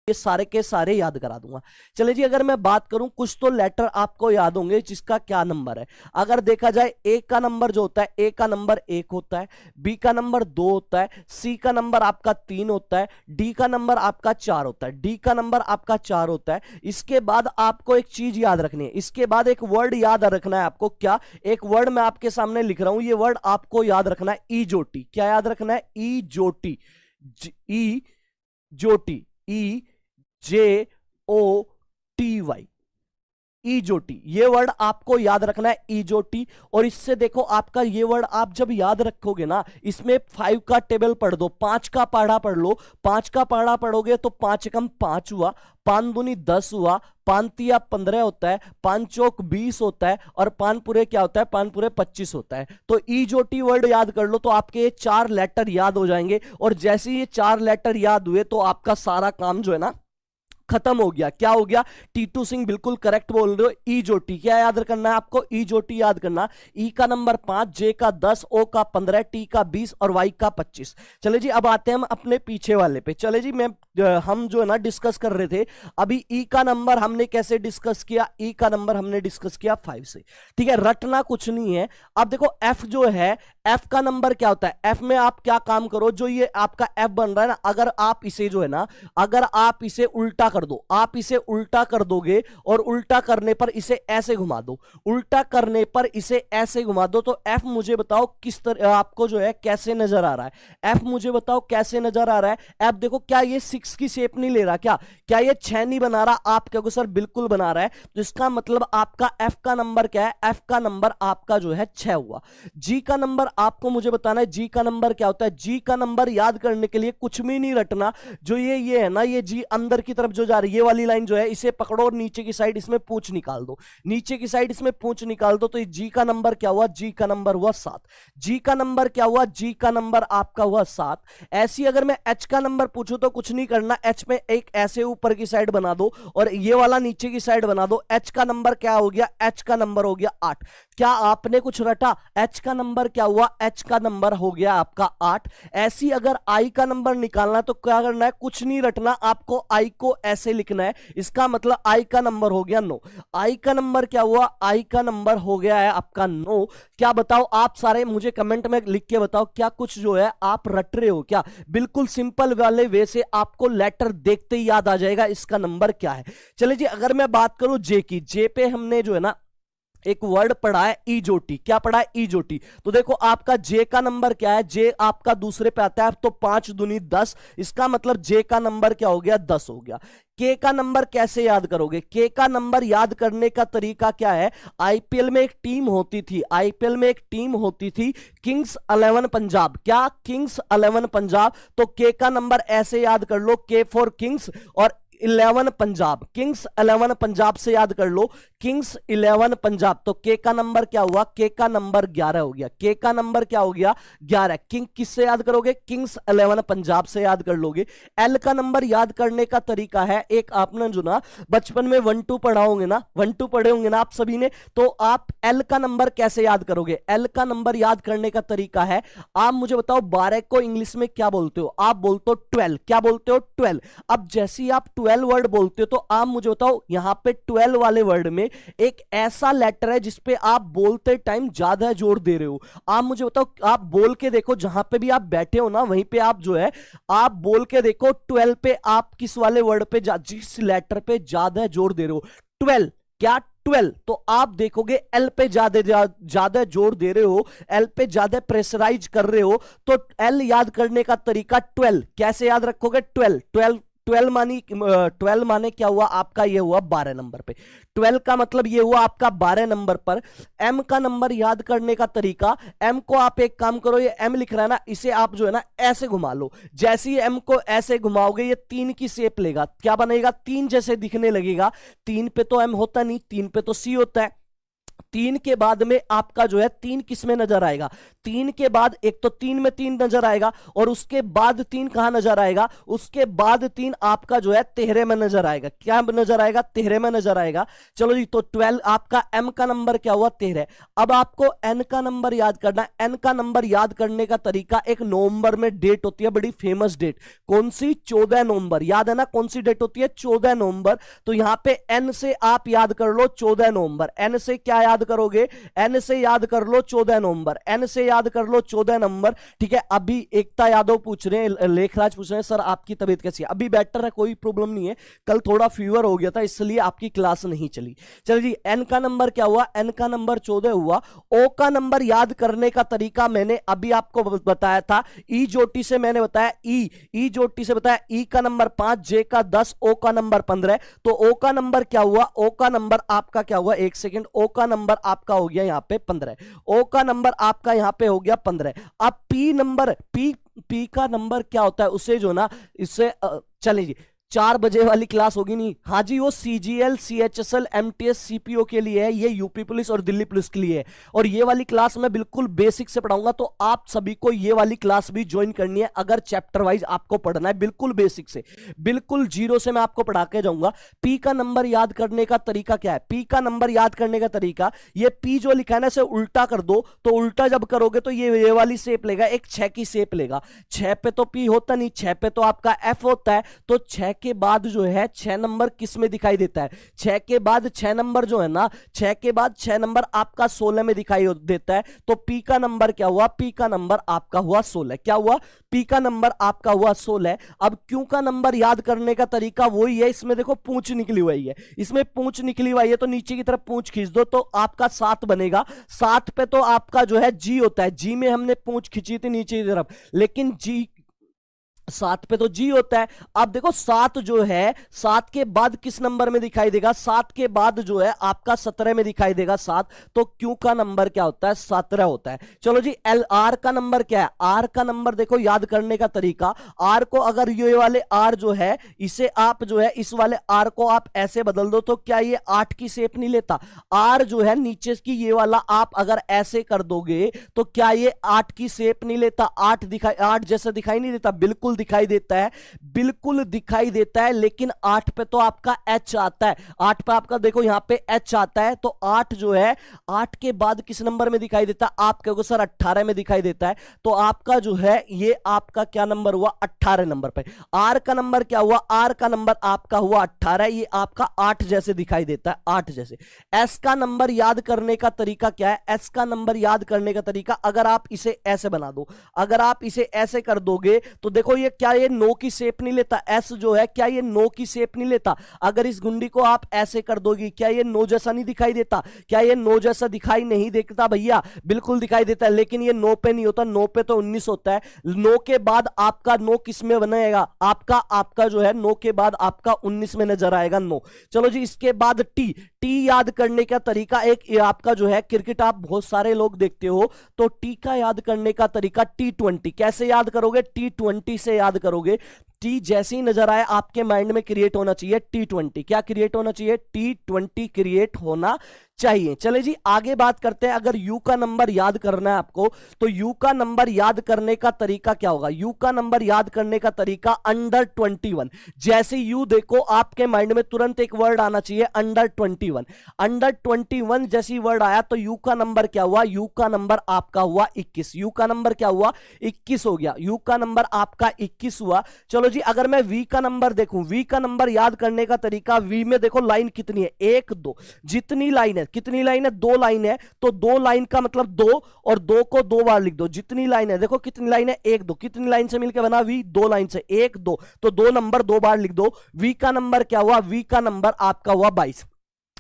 ये सारे के सारे याद करा दूंगा। चले जी, अगर मैं बात करूं, कुछ तो लेटर आपको याद होंगे जिसका क्या नंबर है। अगर देखा जाए, ए का नंबर जो होता है, ए का नंबर 1 होता है, बी का नंबर 2 होता है, सी का नंबर आपका 3 होता है, डी का नंबर आपका 4 होता है, डी का नंबर आपका 4 होता है। इसके बाद आपको एक चीज याद रखनी है, इसके बाद एक वर्ड याद रखना है आपको। क्या? एक वर्ड मैं आपके सामने लिख रहा हूं, ये वर्ड आपको याद रखना है, ईजोटी। क्या याद रखना है? ईजोटी। ई जोटी, ई जे ओ टी वाई, ईजोटी। ये वर्ड आपको याद रखना है, ईजोटी। और इससे देखो, आपका ये वर्ड आप जब याद रखोगे ना, इसमें 5 का टेबल पढ़ दो, 5 का पहाड़ा पढ़ लो। 5 का पहाड़ा पढ़ोगे तो 5 एकम 5 हुआ, 5 दूनी 10 हुआ, 5 तिया 15 होता है, 5 चौक 20 होता है, और 5 पूरे क्या होता है? 5 पूरे 25 होता है। तो ईजोटी वर्ड याद कर लो, तो आपके ये 4 लेटर याद हो जाएंगे। और जैसे ही ये 4 लेटर याद हुए तो आपका सारा काम जो है ना खत्म हो गया। क्या हो गया? टीटू सिंह बिल्कुल करेक्ट बोल रहे हो। ईजोटी क्या याद करना है आपको? ईजोटी याद करना। ई का नंबर 5, जे का 10, ओ का 15, टी का 20 और वाई का 25। चले जी, अब आते हैं हम अपने पीछे वाले पे। चले जी, हम जो है ना डिस्कस कर रहे थे अभी, ई का नंबर हमने कैसे डिस्कस किया? ई का नंबर हमने डिस्कस किया 5 से। ठीक है, रटना कुछ नहीं है। अब देखो, एफ जो है, एफ का नंबर क्या होता है? एफ में आप क्या काम करो, जो ये आपका एफ बन रहा है ना, अगर आप इसे जो है ना, अगर आप इसे उल्टा कर दो, आप इसे उल्टा कर दोगे और उल्टा करने पर इसे ऐसे घुमा दो, उल्टा करने पर इसे ऐसे घुमा दो, तो एफ मुझे बताओ किस तरह आपको जो है कैसे नजर आ रहा है? एफ मुझे बताओ कैसे नजर आ रहा है? एफ देखो, क्या ये 6 की शेप नहीं ले रहा? क्या ये 6 नहीं बना रहा? आप कहोगे सर बिल्कुल बना रहा है। तो इसका मतलब आपका एफ का नंबर क्या है? एफ का नंबर आपका जो है 6 हुआ। जी का नंबर आपको मुझे बताना है, जी का नंबर क्या होता है? जी का नंबर याद करने के लिए कुछ भी नहीं रटना। जो ये है ना, ये जी अंदर की तरफ जो जा रही है, ये वाली लाइन जो है, इसे पकड़ो और नीचे की साइड इसमें पूंछ निकाल दो, नीचे की साइड इसमें पूंछ निकाल दो। तो ये जी का नंबर क्या हुआ? जी का नंबर हुआ 7। जी का नंबर क्या हुआ? जी का नंबर आपका हुआ 7। ऐसी अगर मैं एच का नंबर पूछूं तो कुछ नहीं करना, एच में एक ऐसे ऊपर की साइड बना दो और ये वाला नीचे की साइड बना दो। एच का नंबर क्या हो गया? एच का नंबर हो गया 8। क्या आपने कुछ रटा? एच का नंबर क्या हुआ? एच का नंबर हो गया आपका 8। ऐसी अगर आई का नंबर निकालना तो क्या करना है? कुछ नहीं रटना, आपको आई को ऐसे लिखना है। इसका मतलब आई का नंबर हो गया 9। आई का नंबर क्या हुआ? आई का नंबर हो गया है आपका 9। क्या बताओ आप सारे मुझे कमेंट में लिख के बताओ, क्या कुछ जो है आप रट रहे हो क्या? बिल्कुल सिंपल वाले वे से आपको लेटर देखते ही याद आ जाएगा इसका नंबर क्या है। चलिए जी, अगर मैं बात करूं जे की, जे पे हमने जो है ना एक वर्ड पढ़ा है ईजोटी। क्या पढ़ा है? ईजोटी। तो देखो, आपका जे का नंबर क्या है? जे आपका दूसरे पे आता है, तो 5 दूनी 10। इसका मतलब जे का नंबर क्या हो गया? 10 हो गया। के का नंबर कैसे याद करोगे? के का नंबर याद करने का तरीका क्या है? आईपीएल में एक टीम होती थी, आईपीएल में एक टीम होती थी, किंग्स 11 पंजाब। क्या? किंग्स 11 पंजाब। तो के का नंबर ऐसे याद कर लो, के फॉर किंग्स और 11 पंजाब, किंग्स 11 पंजाब से याद कर लो, किंग्स 11 पंजाब। तो के का नंबर क्या हुआ? के का नंबर 11 हो गया। के का नंबर क्या हो गया? 11। किंग किससे याद करोगे? किंग्स 11 पंजाब से याद कर लोगे। एल का नंबर याद करने का तरीका है, एक आपने जो ना बचपन में 1 2 पढ़ा होंगे ना, 1 2 पढ़े होंगे ना आप सभी ने, तो आप एल का नंबर कैसे याद करोगे? एल का नंबर याद करने का तरीका है, आप मुझे बताओ 12 को इंग्लिश में क्या बोलते हो? आप बोलते हो 12। क्या बोलते हो? 12। अब जैसे ही आप 12 वर्ड बोलते हो, तो आप मुझे बताओ यहां पे 12 वाले वर्ड में एक ऐसा लेटर है जिसपे आप बोलते टाइम ज्यादा जोर दे रहे हो। आप मुझे बताओ, आप बोल के देखो, जहां पे भी आप बैठे हो ना वहीं पे आप जो है आप बोल के देखो 12 पे आप किस वाले वर्ड पे जिस लेटर पे ज्यादा जोर दे रहे हो? 12। क्या? 12। तो आप देखोगे एल पे ज्यादा जोर दे रहे हो, एल पे ज्यादा प्रेशराइज कर रहे हो। तो एल याद करने का तरीका 12 कैसे याद रखोगे? 12 12 12 माने क्या हुआ आपका? ये हुआ 12 नंबर पे। 12 का मतलब ये हुआ आपका 12 नंबर पर। एम का नंबर याद करने का तरीका, एम को आप एक काम करो, ये एम लिख रहा है ना, इसे आप जो है ना ऐसे घुमा लो। जैसे ही एम को ऐसे घुमाओगे ये 3 की शेप लेगा। क्या बनेगा? 3 जैसे दिखने लगेगा। 3 पे तो एम होता नहीं, 3 पे तो सी होता है। 3 के बाद में आपका जो है 3 किस में नजर आएगा, 3 के बाद एक तो 3 में 3 नजर आएगा और उसके बाद 3 कहां नजर आएगा, उसके बाद 3 आपका जो है 13 में नजर आएगा। क्या नजर आएगा, 13 में नजर आएगा। चलो जी, तो 12 आपका m का नंबर क्या हुआ, 13। अब आपको n का नंबर याद करना है। n का नंबर याद करने का तरीका, एक नवंबर में डेट होती है, बड़ी फेमस डेट, कौन सी, 14 नवंबर, याद है ना कौन सी डेट होती है, 14 नवंबर। तो यहां पे n से आप याद कर लो 14 नवंबर, n से क्या याद करोगे, n से याद कर लो 14 नवंबर, n से याद कर लो 14 नवंबर। ठीक है, अभी एकता यादव पूछ रहे हैं, लेखराज पूछ रहे हैं सर आपकी तबीयत कैसी है, अभी बेटर है, कोई प्रॉब्लम नहीं है, कल थोड़ा फीवर हो गया था इसलिए आपकी क्लास नहीं चली। चलिए जी, एन का नंबर क्या हुआ, एन का नंबर 14 हुआ। ओ का नंबर याद करने का तरीका मैंने अभी आपको बताया था, ई जोटी से मैंने बताया, ई जोटी से बताया, ई का नंबर 5, जे का 10, ओ का नंबर 15। तो ओ का नंबर क्या हुआ, ओ का नंबर आपका क्या हुआ, एक सेकंड, ओ का नंबर आपका हो गया यहां पे 15, ओ का नंबर आपका यहां पे हो गया 15। अब पी नंबर, पी का नंबर क्या होता है, उसे जो ना, इससे चलिए जी, 4 बजे वाली क्लास होगी नहीं, हाँ जी, वो सीजीएल, सीएचएसएल, एमटीएस, सीपीओ के लिए है, ये यूपी पुलिस और दिल्ली पुलिस के लिए है। और ये वाली क्लास मैं बिल्कुल बेसिक से पढ़ाऊंगा, तो आप सभी को ये वाली क्लास भी ज्वाइन करनी है अगर चैप्टर वाइज आपको पढ़ना है, बिल्कुल बेसिक से, बिल्कुल जीरो से मैं आपको पढ़ा के जाऊंगा। पी का नंबर याद करने का तरीका क्या है, पी का नंबर याद करने का तरीका, ये पी जो लिखा है ना, इसे उल्टा कर दो, तो उल्टा जब करोगे तो ये वाली शेप लेगा, एक 6 की शेप लेगा। 6 पे तो पी होता नहीं, 6 पे तो आपका एफ होता है। तो 6 के बाद जो है 6 नंबर किस में दिखाई देता है, 6 के बाद 6 नंबर जो है ना, 6 के बाद 6 नंबर आपका 16 में दिखाई देता है। तो पी का नंबर क्या हुआ, पी का नंबर आपका हुआ 16। क्या हुआ, पी का नंबर आपका हुआ 16। अब क्यू का नंबर याद करने का तरीका वही है, इसमें देखो पूंछ निकली हुई है, इसमें पूंछ निकली हुई है, तो नीचे की तरफ पूंछ खींच दो तो आपका 7 बनेगा। 7 पे तो आपका जो है जी होता है, जी में हमने पूंछ खींची थी नीचे की तरफ, लेकिन जी 7 पे तो जी होता है। अब देखो 7 जो है, 7 के बाद किस नंबर में दिखाई देगा, 7 के बाद जो है आपका 17 में दिखाई देगा 7। तो क्यू का नंबर क्या होता है, 17 होता है। चलो जी, एल आर का नंबर क्या है, आर का नंबर देखो याद करने का तरीका, आर को अगर ये वाले आर जो है, इसे आप जो है इस वाले आर को आप ऐसे बदल दो तो क्या ये 8 की शेप नहीं लेता, आर जो है नीचे की ये वाला आप अगर ऐसे कर दोगे तो क्या ये 8 की शेप नहीं लेता, 8 जैसा दिखाई नहीं देता, बिल्कुल दिखाई देता है, बिल्कुल दिखाई देता है। लेकिन 8 पे तो आपका एच आता है, 8 पे आपका देखो यहां पे एच आता है। तो 8 जो है, 8 के बाद किस नंबर में दिखाई देता है, आप कहोगे सर 18 में दिखाई देता है। तो आपका जो है ये आपका क्या नंबर हुआ, 18 नंबर पे। आर का नंबर क्या हुआ, आर का नंबर आपका हुआ 18, ये आपका 8 जैसे दिखाई देता है, 8 जैसे। एस का नंबर याद करने का तरीका क्या है, एस का नंबर याद करने का तरीका, अगर आप इसे ऐसे बना दो, अगर आप इसे ऐसे कर दोगे तो देखो ये क्या ये 9 की शेप नहीं लेता, एस जो है क्या ये 9 की शेप नहीं लेता। अगर इस गुंडी को आप ऐसे कर दोगी, क्या ये 9 जैसा नहीं दिखाई देता, क्या ये 9 जैसा दिखाई नहीं देता भैया, बिल्कुल दिखाई देता है। लेकिन ये 9 पे नहीं होता, 9 पे तो 19 होता है। 9 के बाद आपका 9 किस में बनेगा, आपका जो है 9 के बाद आपका 19 में नजर आएगा 9। चलो जी, इसके बाद टी, टी याद करने का तरीका, एक आपका जो है क्रिकेट आप बहुत सारे लोग देखते हो, तो टी का याद करने का तरीका T20, कैसे याद करोगे, T20 से याद करोगे। टी जैसे ही नजर आए आपके माइंड में क्रिएट होना चाहिए T20, क्या क्रिएट होना चाहिए, T20 क्रिएट होना चाहिए। चले जी, आगे बात करते हैं। अगर यू का नंबर याद करना है आपको, तो यू का नंबर याद करने का तरीका क्या होगा, यू का नंबर याद करने का तरीका अंडर 21। जैसे यू देखो आपके माइंड में तुरंत एक वर्ड आना चाहिए अंडर 21। अंडर 21 जैसी वर्ड आया तो यू का नंबर क्या हुआ, यू का नंबर आपका हुआ 21। यू का नंबर क्या हुआ, 21 हो गया, यू का नंबर आपका 21 हुआ। चलो जी, अगर मैं वी का नंबर देखूं, वी का नंबर याद करने का तरीका, वी में देखो लाइन कितनी है, 1 2, जितनी लाइन है, कितनी लाइन है, 2 लाइन है, तो 2 लाइन का मतलब 2, और 2 को 2 बार लिख दो। जितनी लाइन है देखो कितनी लाइन है, 1 2, कितनी लाइन से मिलकर बना वी, 2 लाइन से, 1 2, तो 2 नंबर 2 बार लिख दो। वी का नंबर क्या हुआ, वी का नंबर आपका हुआ 22।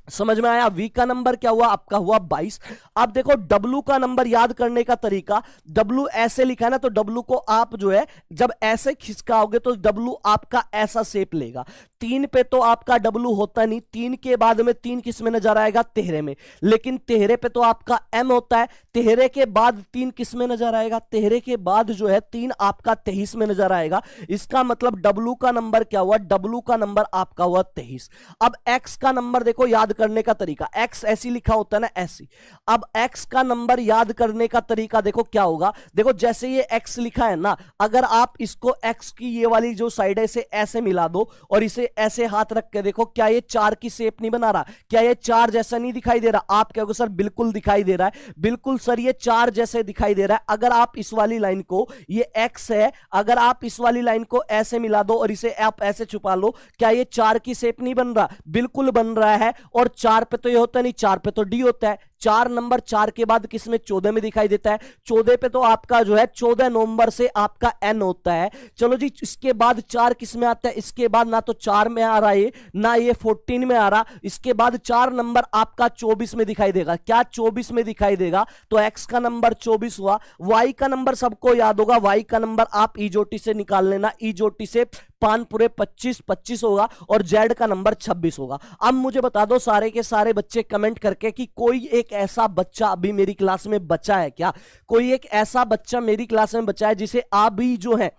समझ में आया, वी का नंबर क्या हुआ, आपका हुआ 22। अब देखो डब्लू का नंबर याद करने का तरीका, डब्लू ऐसे लिखा है ना, तो डब्लू को आप जो है जब ऐसे खिसकाओगे तो डब्लू आपका ऐसा शेप लेगा। 3 पे तो आपका डब्लू होता नहीं, 3 के बाद में 3 किस में नजर आएगा, 13 में। लेकिन 13 पे तो आपका एम होता है, 13 के बाद 3 किस में नजर आएगा, 13 के बाद जो है 3 आपका 23 में नजर आएगा। इसका मतलब डब्लू का नंबर क्या हुआ, डब्लू का नंबर आपका हुआ 23। अब एक्स का नंबर देखो याद करने का तरीका, एक्स ऐसी लिखा होता है ना, ऐसी। अब एक्स का नंबर याद करने का तरीका देखो क्या होगा। देखो जैसे ये एक्स लिखा है ना, अगर आप इसको एक्स की ये वाली जो साइड है इसे ऐसे मिला दो और इसे ऐसे हाथ रख के देखो, क्या ये 4 की शेप नहीं बना रहा? क्या ये 4 जैसा नहीं दिखाई दे रहा? आप कहोगे सर बिल्कुल दिखाई दे रहा है। बिल्कुल सर, ये 4 जैसे दिखाई दे रहा है। अगर आप इस वाली लाइन को, ये एक्स है, अगर आप इस वाली लाइन को ऐसे मिला दो और इसे आप ऐसे छुपा लो, क्या ये 4 की शेप नहीं बन रहा? बिल्कुल बन रहा है। और 4 पे तो ये होता नहीं, 4 पे तो डी होता है। 4 नंबर 4 के बाद किसमें? 14 में दिखाई देता है। 14 पे तो आपका जो है 14 नवंबर से आपका एन होता है। चलो जी, इसके बाद 4 किस में आता है? इसके बाद ना तो 4 में आ रहा है, ना ये 14 में आ रहा। इसके बाद 4 नंबर आपका 24 में दिखाई देगा। क्या 24 में दिखाई देगा? तो एक्स का नंबर 24 हुआ। वाई का नंबर सबको याद होगा, वाई का नंबर आप ईजोटी से निकाल लेना, ईजोटी से 5 पूरे 25, 25 होगा और जेड का नंबर 26 होगा। अब मुझे बता दो सारे के सारे बच्चे कमेंट करके कि कोई एक ऐसा बच्चा अभी मेरी क्लास में बचा है क्या? कोई एक ऐसा बच्चा मेरी क्लास में बचा है जिसे अभी जो है